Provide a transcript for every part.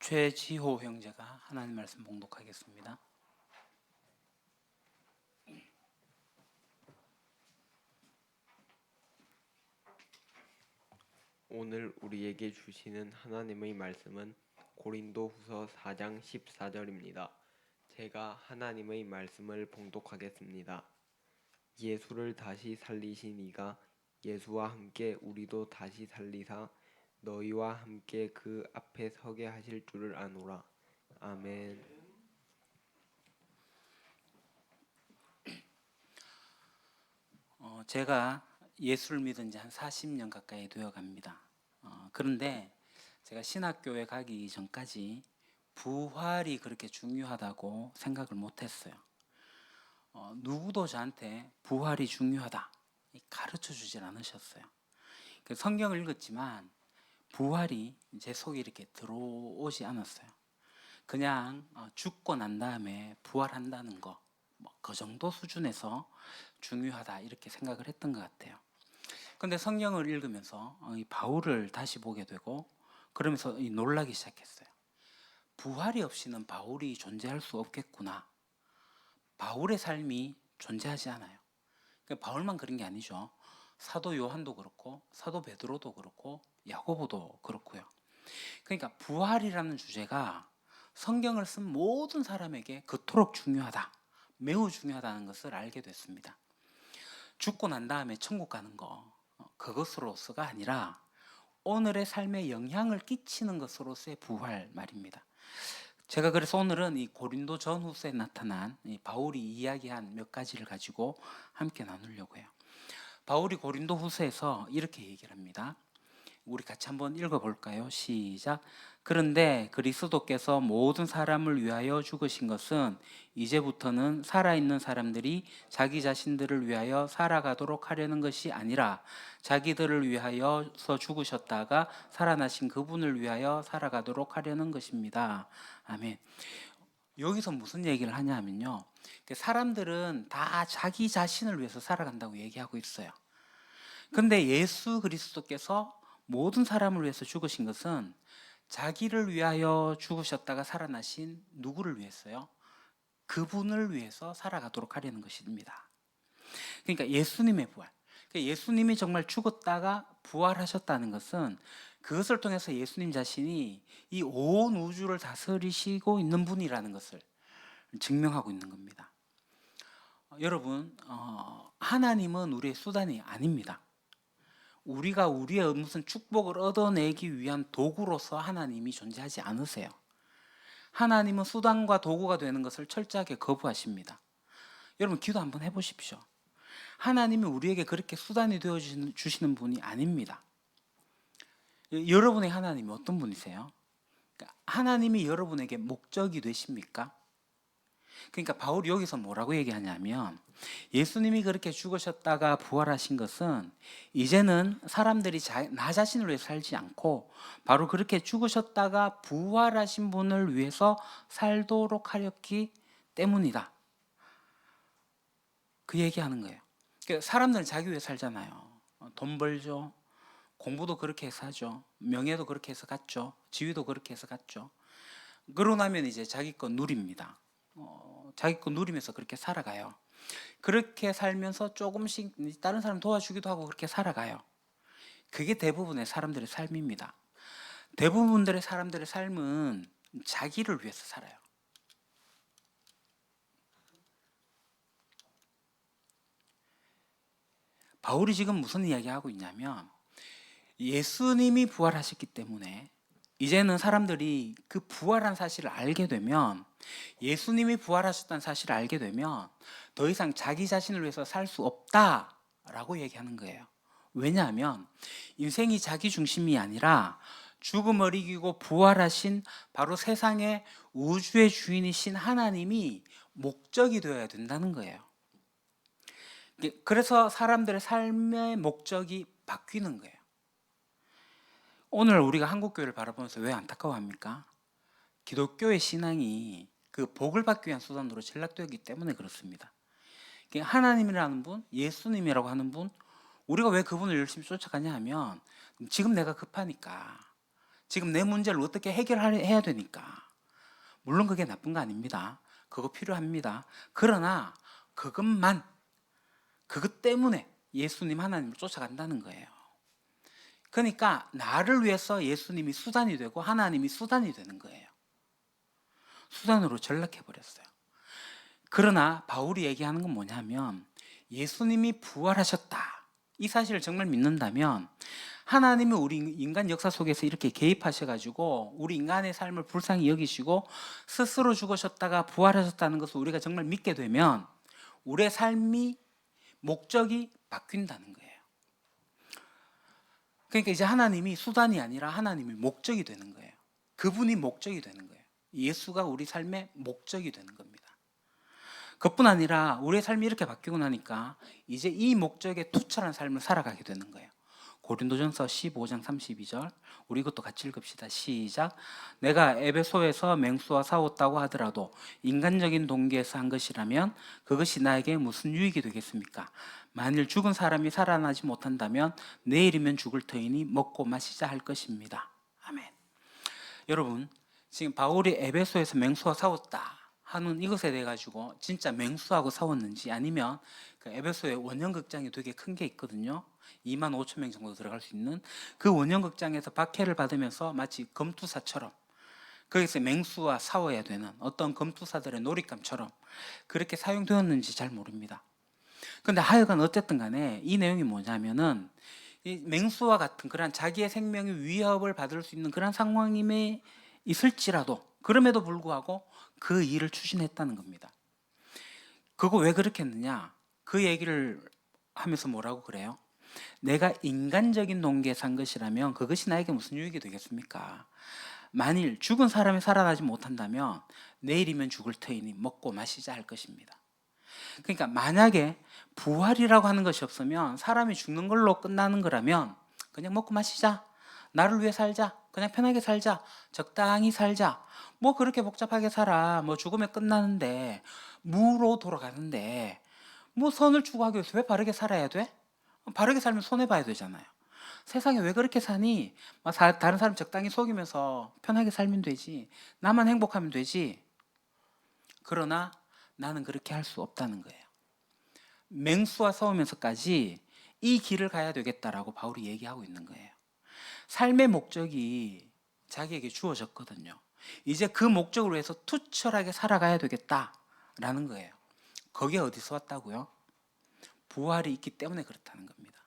최지호 형제가 하나님 말씀 봉독하겠습니다. 오늘 우리에게 주시는 하나님의 말씀은 고린도후서 4장 14절입니다. 제가 하나님의 말씀을 봉독하겠습니다. 예수를 다시 살리신 이가 예수와 함께 우리도 다시 살리사 너희와 함께 그 앞에 서게 하실 줄을 아노라. 아멘. 제가 예수를 믿은 지 한 40년 가까이 되어 갑니다. 그런데 제가 신학교에 가기 전까지 부활이 그렇게 중요하다고 생각을 못했어요. 누구도 저한테 부활이 중요하다 가르쳐 주질 않으셨어요. 성경을 읽었지만 부활이 제 속에 이렇게 들어오지 않았어요. 그냥 죽고 난 다음에 부활한다는 거, 그 정도 수준에서 중요하다 이렇게 생각을 했던 것 같아요. 근데 성경을 읽으면서 이 바울을 다시 보게 되고 그러면서 놀라기 시작했어요. 부활이 없이는 바울이 존재할 수 없겠구나. 바울의 삶이 존재하지 않아요. 바울만 그런 게 아니죠. 사도 요한도 그렇고 사도 베드로도 그렇고 야고보도 그렇고요. 그러니까 부활이라는 주제가 성경을 쓴 모든 사람에게 그토록 중요하다, 매우 중요하다는 것을 알게 됐습니다. 죽고 난 다음에 천국 가는 거, 그것으로서가 아니라 오늘의 삶에 영향을 끼치는 것으로서의 부활 말입니다. 제가 그래서 오늘은 이 고린도 전후서에 나타난 바울이 이야기한 몇 가지를 가지고 함께 나누려고 해요. 바울이 고린도 후서에서 이렇게 얘기를 합니다. 우리 같이 한번 읽어볼까요? 시작. 그런데 그리스도께서 모든 사람을 위하여 죽으신 것은 이제부터는 살아있는 사람들이 자기 자신들을 위하여 살아가도록 하려는 것이 아니라 자기들을 위하여서 죽으셨다가 살아나신 그분을 위하여 살아가도록 하려는 것입니다. 아멘. 여기서 무슨 얘기를 하냐면요, 사람들은 다 자기 자신을 위해서 살아간다고 얘기하고 있어요. 근데 예수 그리스도께서 모든 사람을 위해서 죽으신 것은 자기를 위하여 죽으셨다가 살아나신 누구를 위해서요? 그분을 위해서 살아가도록 하려는 것입니다. 그러니까 예수님의 부활, 예수님이 정말 죽었다가 부활하셨다는 것은 그것을 통해서 예수님 자신이 이 온 우주를 다스리시고 있는 분이라는 것을 증명하고 있는 겁니다. 여러분, 하나님은 우리의 수단이 아닙니다. 우리가 우리의 무슨 축복을 얻어내기 위한 도구로서 하나님이 존재하지 않으세요. 하나님은 수단과 도구가 되는 것을 철저하게 거부하십니다. 여러분, 기도 한번 해보십시오. 하나님이 우리에게 그렇게 수단이 되어 주시는 분이 아닙니다. 여러분의 하나님이 어떤 분이세요? 하나님이 여러분에게 목적이 되십니까? 그러니까 바울이 여기서 뭐라고 얘기하냐면, 예수님이 그렇게 죽으셨다가 부활하신 것은 이제는 사람들이 나 자신을 위해 살지 않고 바로 그렇게 죽으셨다가 부활하신 분을 위해서 살도록 하였기 때문이다, 그 얘기하는 거예요. 사람들은 자기 위해 살잖아요. 돈 벌죠, 공부도 그렇게 해서 하죠, 명예도 그렇게 해서 갖죠, 지위도 그렇게 해서 갖죠. 그러고 나면 이제 자기 거 누립니다. 자기 거 누리면서 그렇게 살아가요. 그렇게 살면서 조금씩 다른 사람 도와주기도 하고 그렇게 살아가요. 그게 대부분의 사람들의 삶입니다. 대부분들의 사람들의 삶은 자기를 위해서 살아요. 바울이 지금 무슨 이야기하고 있냐면, 예수님이 부활하셨기 때문에 이제는 사람들이 그 부활한 사실을 알게 되면, 예수님이 부활하셨다는 사실을 알게 되면 더 이상 자기 자신을 위해서 살 수 없다라고 얘기하는 거예요. 왜냐하면 인생이 자기 중심이 아니라 죽음을 이기고 부활하신 바로 세상의 우주의 주인이신 하나님이 목적이 되어야 된다는 거예요. 그래서 사람들의 삶의 목적이 바뀌는 거예요. 오늘 우리가 한국교회를 바라보면서 왜 안타까워합니까? 기독교의 신앙이 그 복을 받기 위한 수단으로 전락되었기 때문에 그렇습니다. 하나님이라는 분, 예수님이라고 하는 분, 우리가 왜 그분을 열심히 쫓아가냐 하면 지금 내가 급하니까, 지금 내 문제를 어떻게 해결해야 되니까. 물론 그게 나쁜 거 아닙니다. 그거 필요합니다. 그러나 그것 때문에 예수님 하나님을 쫓아간다는 거예요. 그러니까 나를 위해서 예수님이 수단이 되고 하나님이 수단이 되는 거예요. 수단으로 전락해 버렸어요. 그러나 바울이 얘기하는 건 뭐냐면 예수님이 부활하셨다. 이 사실을 정말 믿는다면 하나님이 우리 인간 역사 속에서 이렇게 개입하셔가지고 우리 인간의 삶을 불쌍히 여기시고 스스로 죽으셨다가 부활하셨다는 것을 우리가 정말 믿게 되면 우리의 삶이 목적이 바뀐다는 거예요. 그러니까 이제 하나님이 수단이 아니라 하나님이 목적이 되는 거예요. 그분이 목적이 되는 거예요. 예수가 우리 삶의 목적이 되는 겁니다. 그뿐 아니라 우리의 삶이 이렇게 바뀌고 나니까 이제 이 목적에 투철한 삶을 살아가게 되는 거예요. 고린도전서 15장 32절 우리 이것도 같이 읽읍시다. 시작. 내가 에베소에서 맹수와 싸웠다고 하더라도 인간적인 동기에서 한 것이라면 그것이 나에게 무슨 유익이 되겠습니까? 만일 죽은 사람이 살아나지 못한다면 내일이면 죽을 터이니 먹고 마시자 할 것입니다. 아멘. 여러분, 지금 바울이 에베소에서 맹수와 싸웠다 하는 이것에 대해 가지고 진짜 맹수하고 싸웠는지 아니면 그 에베소에 원형극장이 되게 큰 게 있거든요. 2만 5천 명 정도 들어갈 수 있는 그 원형극장에서 박해를 받으면서 마치 검투사처럼 거기서 맹수와 싸워야 되는 어떤 검투사들의 놀잇감처럼 그렇게 사용되었는지 잘 모릅니다. 근데 하여간 어쨌든 간에 이 내용이 뭐냐면은 이 맹수와 같은 그런 자기의 생명이 위협을 받을 수 있는 그런 상황임에 있을지라도 그럼에도 불구하고 그 일을 추진했다는 겁니다. 그거 왜 그렇게 했느냐? 그 얘기를 하면서 뭐라고 그래요? 내가 인간적인 동기에 산 것이라면 그것이 나에게 무슨 유익이 되겠습니까? 만일 죽은 사람이 살아나지 못한다면 내일이면 죽을 터이니 먹고 마시자 할 것입니다. 그러니까 만약에 부활이라고 하는 것이 없으면 사람이 죽는 걸로 끝나는 거라면 그냥 먹고 마시자. 나를 위해 살자. 그냥 편하게 살자. 적당히 살자. 뭐 그렇게 복잡하게 살아. 뭐 죽으면 끝나는데 무로 돌아가는데 뭐 선을 추구하기 위해서 왜 바르게 살아야 돼? 바르게 살면 손해봐야 되잖아요. 세상에 왜 그렇게 사니? 다른 사람 적당히 속이면서 편하게 살면 되지. 나만 행복하면 되지. 그러나 나는 그렇게 할 수 없다는 거예요. 맹수와 싸우면서까지 이 길을 가야 되겠다라고 바울이 얘기하고 있는 거예요. 삶의 목적이 자기에게 주어졌거든요. 이제 그 목적을 위해서 투철하게 살아가야 되겠다라는 거예요. 거기에 어디서 왔다고요? 부활이 있기 때문에 그렇다는 겁니다.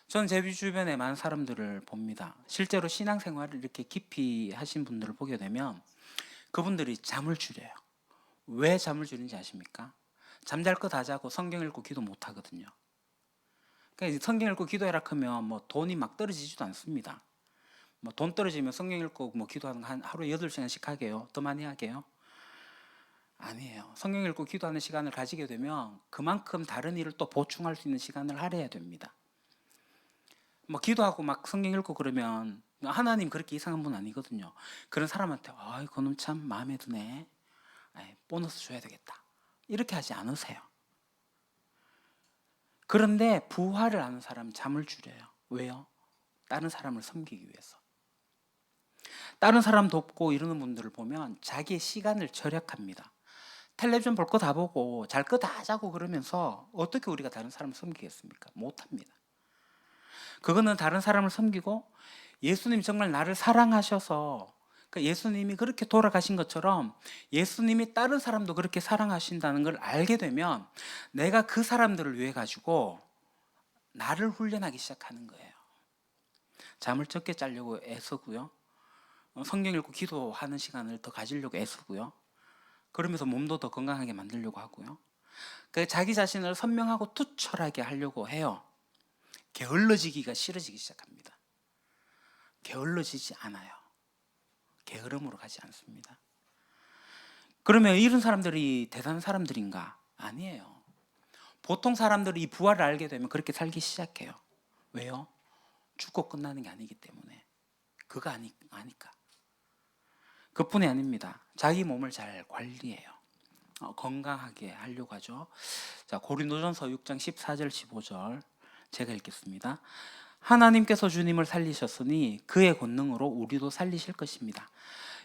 전 제 주변에 많은 사람들을 봅니다. 실제로 신앙생활을 이렇게 깊이 하신 분들을 보게 되면 그분들이 잠을 줄여요. 왜 잠을 줄이는지 아십니까? 잠잘 거 다 자고 성경 읽고 기도 못 하거든요. 그러니까 성경 읽고 기도해라 하면 뭐 돈이 막 떨어지지도 않습니다. 뭐 돈 떨어지면 성경 읽고 뭐 기도하는 거 한 하루에 8시간씩 하게요? 더 많이 하게요? 아니에요. 성경 읽고 기도하는 시간을 가지게 되면 그만큼 다른 일을 또 보충할 수 있는 시간을 할애해야 됩니다. 뭐 기도하고 막 성경 읽고 그러면 하나님 그렇게 이상한 분 아니거든요. 그런 사람한테 아이 그놈 참 마음에 드네. 보너스 줘야 되겠다. 이렇게 하지 않으세요. 그런데 부활을 아는 사람은 잠을 줄여요. 왜요? 다른 사람을 섬기기 위해서. 다른 사람 돕고 이러는 분들을 보면 자기의 시간을 절약합니다. 텔레비전 볼 거 다 보고 잘 거 다 자고 그러면서 어떻게 우리가 다른 사람을 섬기겠습니까? 못합니다. 그거는 다른 사람을 섬기고 예수님 정말 나를 사랑하셔서 예수님이 그렇게 돌아가신 것처럼 예수님이 다른 사람도 그렇게 사랑하신다는 걸 알게 되면 내가 그 사람들을 위해 가지고 나를 훈련하기 시작하는 거예요. 잠을 적게 자려고 애쓰고요. 성경 읽고 기도하는 시간을 더 가지려고 애쓰고요. 그러면서 몸도 더 건강하게 만들려고 하고요. 자기 자신을 선명하고 투철하게 하려고 해요. 게을러지기가 싫어지기 시작합니다. 게을러지지 않아요. 게으름으로 가지 않습니다. 그러면 이런 사람들이 대단한 사람들인가? 아니에요. 보통 사람들이 이 부활을 알게 되면 그렇게 살기 시작해요. 왜요? 죽고 끝나는 게 아니기 때문에. 그거 아니까. 그뿐이 아닙니다. 자기 몸을 잘 관리해요. 건강하게 하려고 하죠. 자, 고린도전서 6장 14절 15절 제가 읽겠습니다. 하나님께서 주님을 살리셨으니 그의 권능으로 우리도 살리실 것입니다.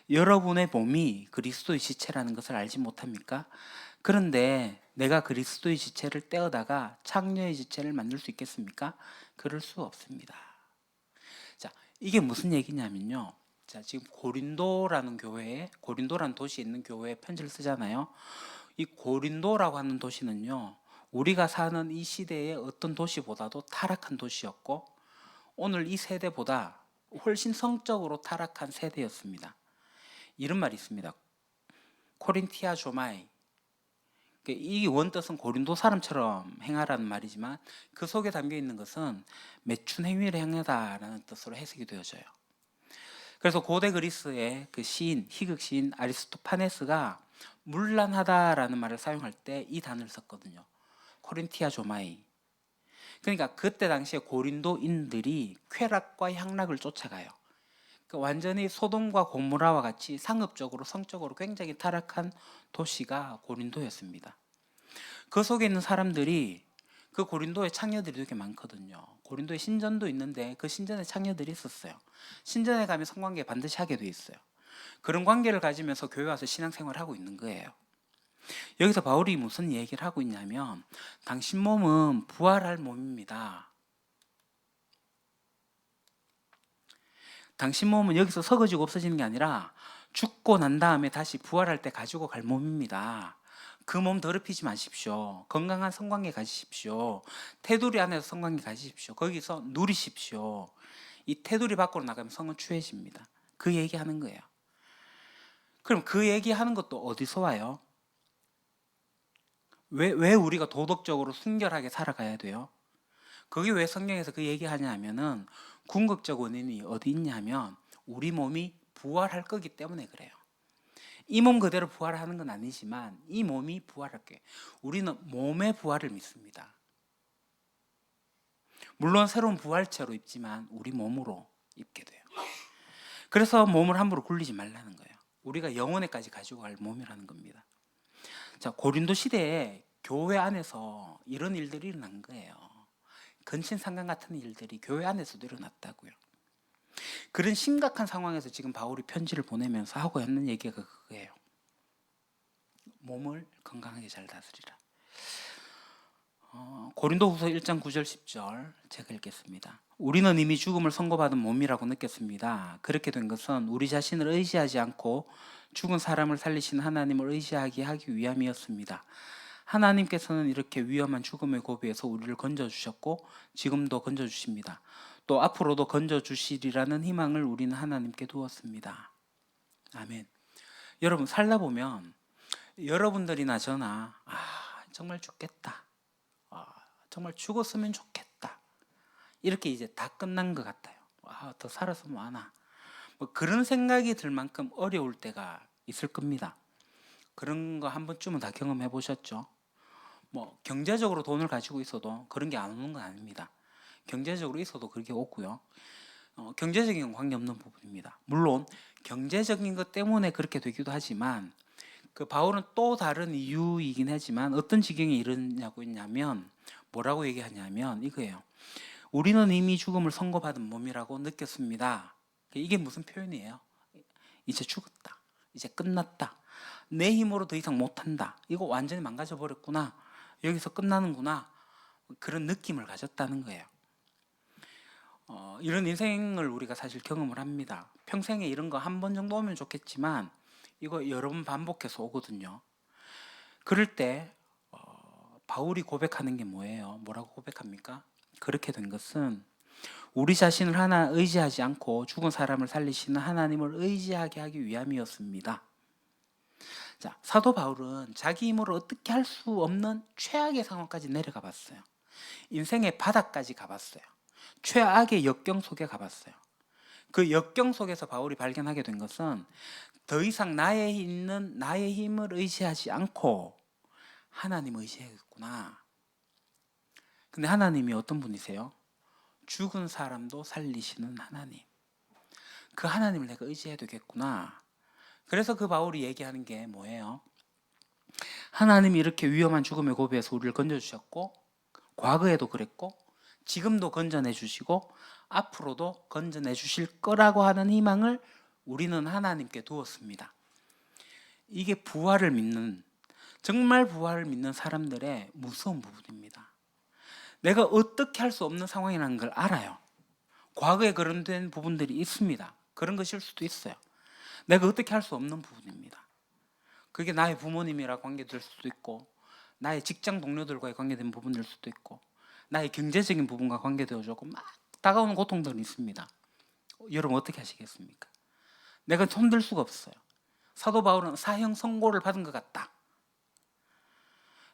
여러분의 몸이 그리스도의 지체라는 것을 알지 못합니까? 그런데 내가 그리스도의 지체를 떼어다가 창녀의 지체를 만들 수 있겠습니까? 그럴 수 없습니다. 자, 이게 무슨 얘기냐면요. 자, 지금 고린도라는 도시에 있는 교회에 편지를 쓰잖아요. 이 고린도라고 하는 도시는요, 우리가 사는 이 시대의 어떤 도시보다도 타락한 도시였고, 오늘 이 세대보다 훨씬 성적으로 타락한 세대였습니다. 이런 말이 있습니다. 코린티아 조마이. 이 원뜻은 고린도 사람처럼 행하라는 말이지만 그 속에 담겨 있는 것은 매춘 행위를 행하다라는 뜻으로 해석이 되어져요. 그래서 고대 그리스의 그 시인, 희극 시인 아리스토파네스가 문란하다라는 말을 사용할 때 이 단어를 썼거든요. 코린티아 조마이. 그러니까 그때 당시에 고린도인들이 쾌락과 향락을 쫓아가요. 완전히 소돔과 고모라와 같이 상업적으로 성적으로 굉장히 타락한 도시가 고린도였습니다. 그 속에 있는 사람들이 그 고린도에 창녀들이 되게 많거든요. 고린도에 신전도 있는데 그 신전에 창녀들이 있었어요. 신전에 가면 성관계 반드시 하게 돼 있어요. 그런 관계를 가지면서 교회 와서 신앙생활을 하고 있는 거예요. 여기서 바울이 무슨 얘기를 하고 있냐면 당신 몸은 부활할 몸입니다. 당신 몸은 여기서 서거지고 없어지는 게 아니라 죽고 난 다음에 다시 부활할 때 가지고 갈 몸입니다. 그 몸 더럽히지 마십시오. 건강한 성관계 가지십시오. 테두리 안에서 성관계 가지십시오. 거기서 누리십시오. 이 테두리 밖으로 나가면 성은 추해집니다. 그 얘기하는 거예요. 그럼 그 얘기하는 것도 어디서 와요? 왜 우리가 도덕적으로 순결하게 살아가야 돼요? 그게 왜 성경에서 그 얘기하냐 하면은 궁극적 원인이 어디 있냐면 우리 몸이 부활할 거기 때문에 그래요. 이 몸 그대로 부활하는 건 아니지만 이 몸이 부활할 거예요. 우리는 몸의 부활을 믿습니다. 물론 새로운 부활체로 입지만 우리 몸으로 입게 돼요. 그래서 몸을 함부로 굴리지 말라는 거예요. 우리가 영혼에까지 가지고 갈 몸이라는 겁니다. 자, 고린도 시대에 교회 안에서 이런 일들이 일어난 거예요. 근친상간 같은 일들이 교회 안에서도 일어났다고요. 그런 심각한 상황에서 지금 바울이 편지를 보내면서 하고 있는 얘기가 그거예요. 몸을 건강하게 잘 다스리라. 고린도후서 1장 9절 10절 제가 읽겠습니다. 우리는 이미 죽음을 선고받은 몸이라고 느꼈습니다. 그렇게 된 것은 우리 자신을 의지하지 않고 죽은 사람을 살리신 하나님을 의지하게 하기 위함이었습니다. 하나님께서는 이렇게 위험한 죽음의 고비에서 우리를 건져주셨고 지금도 건져주십니다. 또 앞으로도 건져주시리라는 희망을 우리는 하나님께 두었습니다. 아멘. 여러분 살다 보면 여러분들이나 저나 정말 죽겠다. 정말 죽었으면 좋겠다. 이렇게 이제 다 끝난 것 같아요. 더 살아서 뭐하나. 뭐 그런 생각이 들 만큼 어려울 때가 있을 겁니다. 그런 거 한 번쯤은 다 경험해 보셨죠? 뭐 경제적으로 돈을 가지고 있어도 그런 게 안 오는 건 아닙니다. 경제적으로 있어도 그렇게 오고요. 경제적인 건 관계없는 부분입니다. 물론 경제적인 것 때문에 그렇게 되기도 하지만 그 바울은 또 다른 이유이긴 하지만 어떤 지경에 이르냐고 했냐면 뭐라고 얘기하냐면 이거예요. 우리는 이미 죽음을 선고받은 몸이라고 느꼈습니다. 이게 무슨 표현이에요? 이제 죽었다. 이제 끝났다. 내 힘으로 더 이상 못한다. 이거 완전히 망가져 버렸구나. 여기서 끝나는구나. 그런 느낌을 가졌다는 거예요. 이런 인생을 우리가 사실 경험을 합니다. 평생에 이런 거 한 번 정도 오면 좋겠지만 이거 여러 번 반복해서 오거든요. 그럴 때 바울이 고백하는 게 뭐예요? 뭐라고 고백합니까? 그렇게 된 것은 우리 자신을 하나 의지하지 않고 죽은 사람을 살리시는 하나님을 의지하게 하기 위함이었습니다. 자, 사도 바울은 자기 힘으로 어떻게 할 수 없는 최악의 상황까지 내려가 봤어요. 인생의 바닥까지 가봤어요. 최악의 역경 속에 가봤어요. 그 역경 속에서 바울이 발견하게 된 것은 더 이상 나의 힘을 의지하지 않고 하나님을 의지해야겠구나. 근데 하나님이 어떤 분이세요? 죽은 사람도 살리시는 하나님. 그 하나님을 내가 의지해야 되겠구나. 그래서 그 바울이 얘기하는 게 뭐예요? 하나님이 이렇게 위험한 죽음의 고비에서 우리를 건져주셨고 과거에도 그랬고 지금도 건져내 주시고 앞으로도 건져내 주실 거라고 하는 희망을 우리는 하나님께 두었습니다. 이게 부활을 믿는, 정말 부활을 믿는 사람들의 무서운 부분입니다. 내가 어떻게 할 수 없는 상황이라는 걸 알아요. 과거에 그런 된 부분들이 있습니다. 그런 것일 수도 있어요. 내가 어떻게 할 수 없는 부분입니다. 그게 나의 부모님이랑 관계될 수도 있고, 나의 직장 동료들과의 관계된 부분일 수도 있고, 나의 경제적인 부분과 관계되어지고 막 다가오는 고통들이 있습니다. 여러분 어떻게 하시겠습니까? 내가 손들 수가 없어요. 사도 바울은 사형 선고를 받은 것 같다.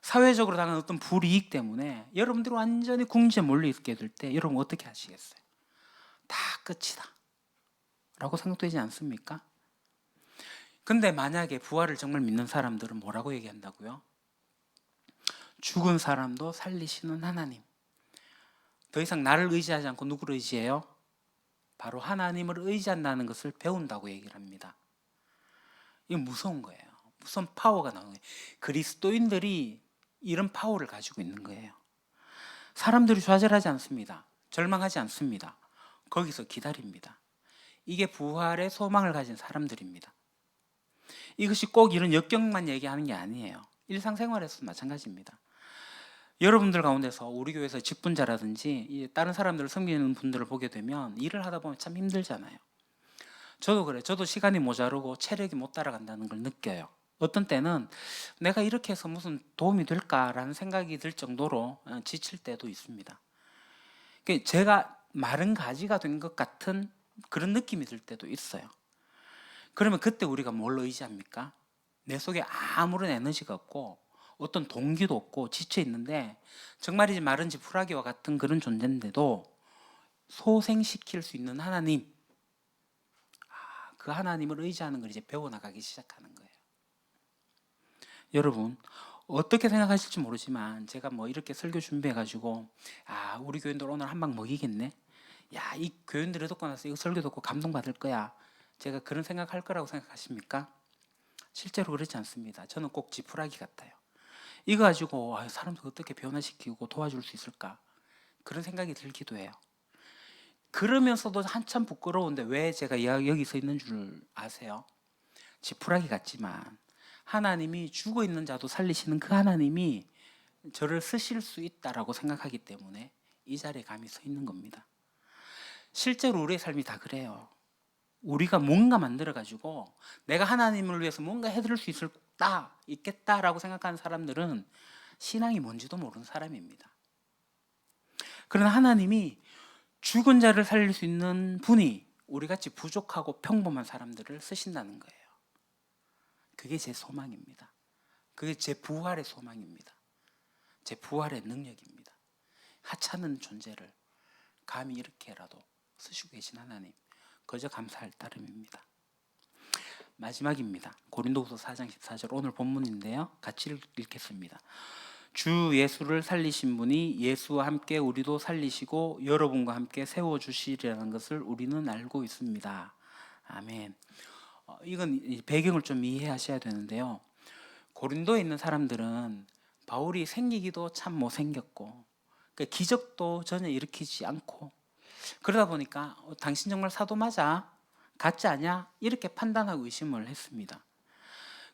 사회적으로 당한 어떤 불이익 때문에 여러분들이 완전히 궁지에 몰려있게 될 때 여러분 어떻게 하시겠어요? 다 끝이다 라고 생각되지 않습니까? 근데 만약에 부활을 정말 믿는 사람들은 뭐라고 얘기한다고요? 죽은 사람도 살리시는 하나님. 더 이상 나를 의지하지 않고 누구를 의지해요? 바로 하나님을 의지한다는 것을 배운다고 얘기를 합니다. 이건 무서운 거예요. 무슨 파워가 나오는 거예요. 그리스도인들이 이런 파워를 가지고 있는 거예요. 사람들이 좌절하지 않습니다. 절망하지 않습니다. 거기서 기다립니다. 이게 부활의 소망을 가진 사람들입니다. 이것이 꼭 이런 역경만 얘기하는 게 아니에요. 일상생활에서도 마찬가지입니다. 여러분들 가운데서 우리 교회에서 직분자라든지 다른 사람들을 섬기는 분들을 보게 되면 일을 하다 보면 참 힘들잖아요. 저도 그래요. 저도 시간이 모자르고 체력이 못 따라간다는 걸 느껴요. 어떤 때는 내가 이렇게 해서 무슨 도움이 될까라는 생각이 들 정도로 지칠 때도 있습니다. 제가 마른 가지가 된 것 같은 그런 느낌이 들 때도 있어요. 그러면 그때 우리가 뭘 의지합니까? 내 속에 아무런 에너지가 없고 어떤 동기도 없고 지쳐 있는데 정말이지 마른 지푸라기와 같은 그런 존재인데도 소생시킬 수 있는 하나님, 그 하나님을 의지하는 걸 이제 배워나가기 시작하는 거예요. 여러분 어떻게 생각하실지 모르지만 제가 뭐 이렇게 설교 준비해가지고 우리 교인들 오늘 한 방 먹이겠네, 이 교인들을 듣고 나서 이거 설교 듣고 감동받을 거야, 제가 그런 생각할 거라고 생각하십니까? 실제로 그렇지 않습니다. 저는 꼭 지푸라기 같아요. 이거 가지고 사람들 어떻게 변화시키고 도와줄 수 있을까, 그런 생각이 들기도 해요. 그러면서도 한참 부끄러운데 왜 제가 여기 서 있는 줄 아세요? 지푸라기 같지만 하나님이 죽어있는 자도 살리시는 그 하나님이 저를 쓰실 수 있다라고 생각하기 때문에 이 자리에 감히 서 있는 겁니다. 실제로 우리의 삶이 다 그래요. 우리가 뭔가 만들어가지고 내가 하나님을 위해서 뭔가 해드릴 수 있겠다라고 생각하는 사람들은 신앙이 뭔지도 모르는 사람입니다. 그러나 하나님이 죽은 자를 살릴 수 있는 분이 우리같이 부족하고 평범한 사람들을 쓰신다는 거예요. 그게 제 소망입니다. 그게 제 부활의 소망입니다. 제 부활의 능력입니다. 하찮은 존재를 감히 이렇게라도 쓰시고 계신 하나님, 거저 감사할 따름입니다. 마지막입니다. 고린도후서 4장 14절 오늘 본문인데요. 같이 읽겠습니다. 주 예수를 살리신 분이 예수와 함께 우리도 살리시고 여러분과 함께 세워주시리라는 것을 우리는 알고 있습니다. 아멘. 이건 배경을 좀 이해하셔야 되는데요. 고린도에 있는 사람들은 바울이 생기기도 참 못생겼고 기적도 전혀 일으키지 않고 그러다 보니까 당신 정말 사도 맞아? 가짜 아니야? 이렇게 판단하고 의심을 했습니다.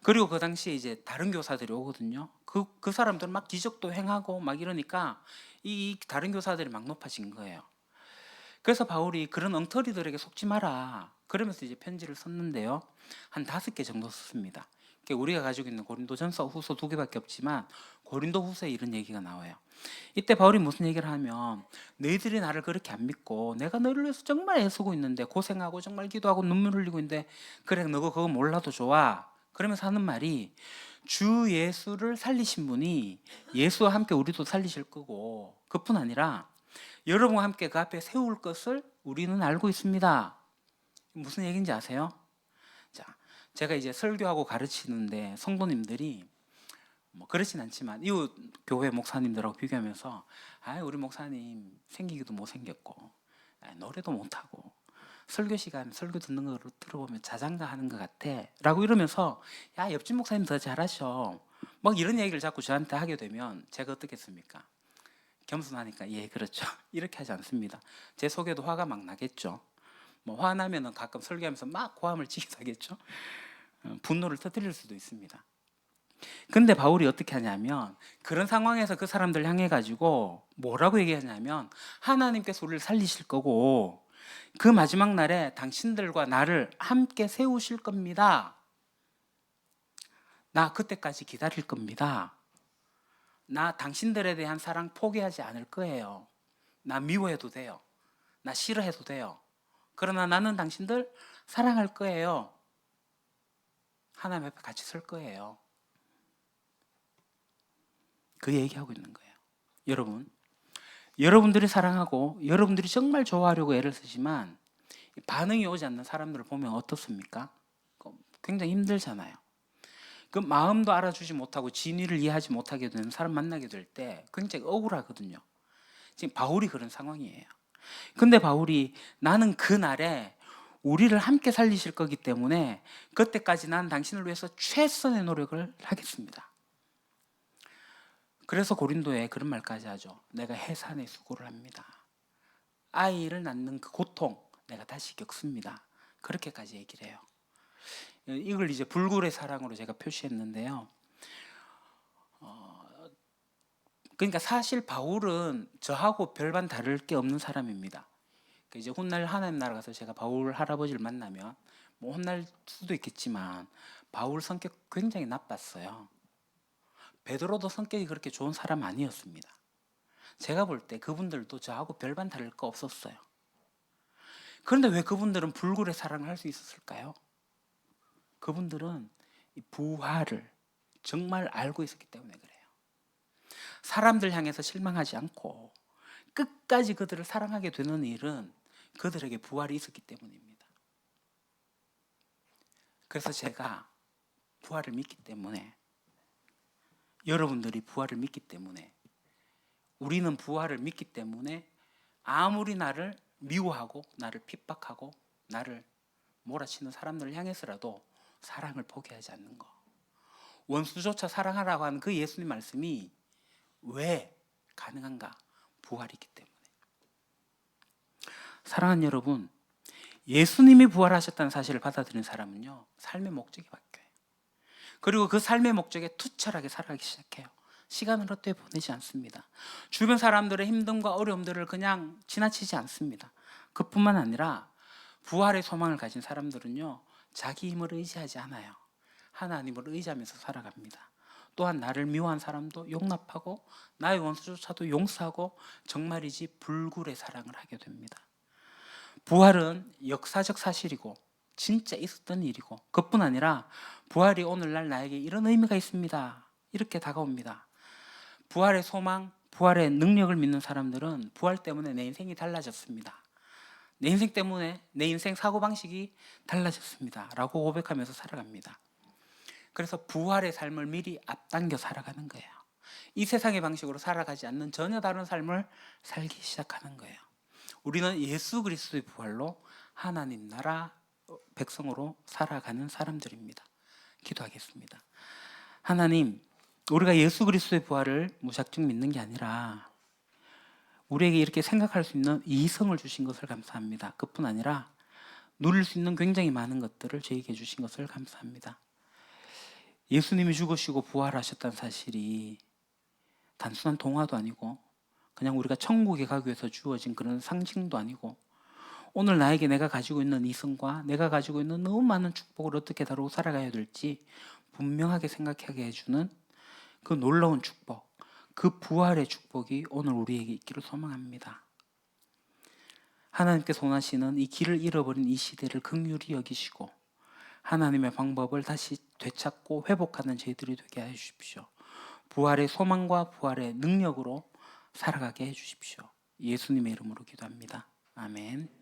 그리고 그 당시에 이제 다른 교사들이 오거든요. 그 사람들은 막 기적도 행하고 막 이러니까 이 다른 교사들이 막 높아진 거예요. 그래서 바울이 그런 엉터리들에게 속지 마라, 그러면서 이제 편지를 썼는데요. 한 5개 정도 썼습니다. 우리가 가지고 있는 고린도전서, 후서 2개밖에 없지만 고린도 후서에 이런 얘기가 나와요. 이때 바울이 무슨 얘기를 하면, 너희들이 나를 그렇게 안 믿고 내가 너희를 위해서 정말 애쓰고 있는데, 고생하고 정말 기도하고 눈물 흘리고 있는데, 그래 너가 그거 몰라도 좋아. 그러면서 하는 말이, 주 예수를 살리신 분이 예수와 함께 우리도 살리실 거고, 그뿐 아니라 여러분과 함께 그 앞에 세울 것을 우리는 알고 있습니다. 무슨 얘기인지 아세요? 자, 제가 이제 설교하고 가르치는데 성도님들이 뭐 그렇진 않지만 이웃 교회 목사님들하고 비교하면서 우리 목사님 생기기도 못생겼고 노래도 못하고 설교 시간 설교 듣는 거 들어보면 자장가 하는 것 같아 라고 이러면서 옆집 목사님 더 잘하셔 막 이런 얘기를 자꾸 저한테 하게 되면 제가 어떻겠습니까? 겸손하니까 예 그렇죠. 이렇게 하지 않습니다. 제 속에도 화가 막 나겠죠. 뭐 화나면은 가끔 설교하면서 막 고함을 치기도 하겠죠. 분노를 터뜨릴 수도 있습니다. 근데 바울이 어떻게 하냐면 그런 상황에서 그 사람들 향해 가지고 뭐라고 얘기하냐면 하나님께서 우리를 살리실 거고 그 마지막 날에 당신들과 나를 함께 세우실 겁니다. 나 그때까지 기다릴 겁니다. 나 당신들에 대한 사랑 포기하지 않을 거예요. 나 미워해도 돼요. 나 싫어해도 돼요. 그러나 나는 당신들 사랑할 거예요. 하나님 앞에 같이 설 거예요. 그 얘기하고 있는 거예요. 여러분, 여러분들이 사랑하고 여러분들이 정말 좋아하려고 애를 쓰지만 반응이 오지 않는 사람들을 보면 어떻습니까? 굉장히 힘들잖아요. 그 마음도 알아주지 못하고 진위를 이해하지 못하게 되는 사람 만나게 될 때 굉장히 억울하거든요. 지금 바울이 그런 상황이에요. 근데 바울이 나는 그날에 우리를 함께 살리실 거기 때문에 그때까지 난 당신을 위해서 최선의 노력을 하겠습니다. 그래서 고린도에 그런 말까지 하죠. 내가 해산의 수고를 합니다. 아이를 낳는 그 고통 내가 다시 겪습니다. 그렇게까지 얘기를 해요. 이걸 이제 불굴의 사랑으로 제가 표시했는데요. 그러니까 사실 바울은 저하고 별반 다를 게 없는 사람입니다. 이제 훗날 하나님 나라 가서 제가 바울 할아버지를 만나면 뭐 혼날 수도 있겠지만 바울 성격 굉장히 나빴어요. 베드로도 성격이 그렇게 좋은 사람 아니었습니다. 제가 볼 때 그분들도 저하고 별반 다를 거 없었어요. 그런데 왜 그분들은 불굴의 사랑을 할 수 있었을까요? 그분들은 이 부활을 정말 알고 있었기 때문에 그래요. 사람들 향해서 실망하지 않고 끝까지 그들을 사랑하게 되는 일은 그들에게 부활이 있었기 때문입니다. 그래서 제가 부활을 믿기 때문에 여러분들이 부활을 믿기 때문에 우리는 부활을 믿기 때문에 아무리 나를 미워하고 나를 핍박하고 나를 몰아치는 사람들을 향해서라도 사랑을 포기하지 않는 거. 원수조차 사랑하라고 하는 그 예수님 말씀이 왜 가능한가? 부활이 있기 때문에. 사랑하는 여러분, 예수님이 부활하셨다는 사실을 받아들인 사람은요, 삶의 목적이 바뀌어요. 그리고 그 삶의 목적에 투철하게 살아가기 시작해요. 시간을 헛되이 보내지 않습니다. 주변 사람들의 힘듦과 어려움들을 그냥 지나치지 않습니다. 그뿐만 아니라 부활의 소망을 가진 사람들은요, 자기 힘을 의지하지 않아요. 하나님을 의지하면서 살아갑니다. 또한 나를 미워한 사람도 용납하고 나의 원수조차도 용서하고 정말이지 불굴의 사랑을 하게 됩니다. 부활은 역사적 사실이고 진짜 있었던 일이고 그뿐 아니라 부활이 오늘날 나에게 이런 의미가 있습니다. 이렇게 다가옵니다. 부활의 소망, 부활의 능력을 믿는 사람들은 부활 때문에 내 인생이 달라졌습니다. 내 인생 때문에 내 인생 사고방식이 달라졌습니다. 라고 고백하면서 살아갑니다. 그래서 부활의 삶을 미리 앞당겨 살아가는 거예요. 이 세상의 방식으로 살아가지 않는 전혀 다른 삶을 살기 시작하는 거예요. 우리는 예수 그리스도의 부활로 하나님 나라 백성으로 살아가는 사람들입니다. 기도하겠습니다. 하나님, 우리가 예수 그리스도의 부활을 무작정 믿는 게 아니라 우리에게 이렇게 생각할 수 있는 이성을 주신 것을 감사합니다. 그뿐 아니라 누릴 수 있는 굉장히 많은 것들을 저에게 주신 것을 감사합니다. 예수님이 죽으시고 부활하셨다는 사실이 단순한 동화도 아니고 그냥 우리가 천국에 가기 위해서 주어진 그런 상징도 아니고 오늘 나에게 내가 가지고 있는 이성과 내가 가지고 있는 너무 많은 축복을 어떻게 다루고 살아가야 될지 분명하게 생각하게 해주는 그 놀라운 축복, 그 부활의 축복이 오늘 우리에게 있기를 소망합니다. 하나님께서 원하시는 이 길을 잃어버린 이 시대를 긍휼히 여기시고 하나님의 방법을 다시 되찾고 회복하는 저희들이 되게 해 주십시오. 부활의 소망과 부활의 능력으로 살아가게 해 주십시오. 예수님의 이름으로 기도합니다. 아멘.